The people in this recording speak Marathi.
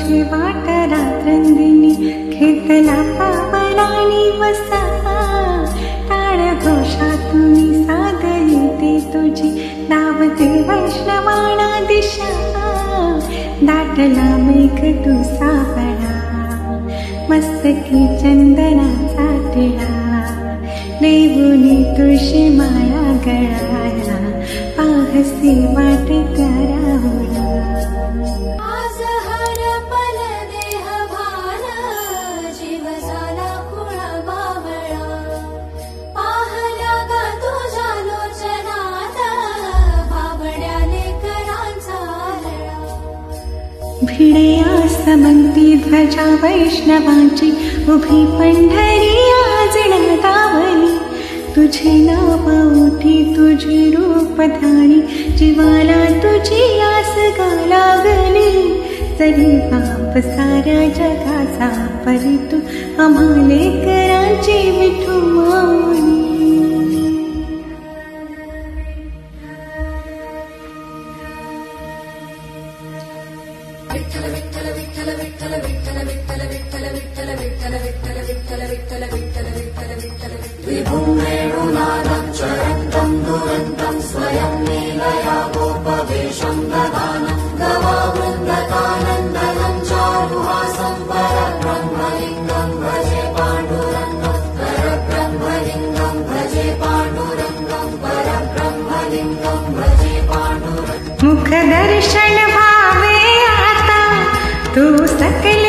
तुझी वाट रात्रंदिनी खेतला पावलानी वसा टाळ घोषातून साद येते तुझी लावते वैष्णवाणा दिशा दाटला मेघ तू सावळा मस्तकी चंदनाचा टिळा देऊनी तुळशी माळा गळाला पाहसी वाट त्या राहुला आज हरपल देह भान जीव झाला कुळा बावळा पाहला ग तुझ्या लोचनात बावड्याने करांचा लळा भिडे आसमंती ध्वजा वैष्णवाची उभी पंढरी आज नादावली तुझे नाव उठी तुझे रूप धाणी जीवाला तुझी आस गा लागली तरी बाप साऱ्या जगाचा परी तू आम्हाले करांची विठू माऊली विठ्ठल विठ्ठल विठ्ठल विठ्ठल विठ्ठल विठ्ठल विठ्ठल विठ्ठल विठ्ठल विठ्ठल विठ्ठल विठ्ठल विठ्ठल विठ्ठल विठ्ठल विभुं वेणुनादं चरन्तं दुरन्तं स्वयं लीलया गोपवेशं ददानं गवावृन्दकानन्दनं चारुहासं परब्रह्मलिङ्गं भजे पाण्डुरङ्गं परब्रह्मलिङ्गं भजे पाण्डुरङ्गं परब्रह्मलिङ्गं भजे पाण्डुरङ्गं मुख दर्शन भावे आता तू सकल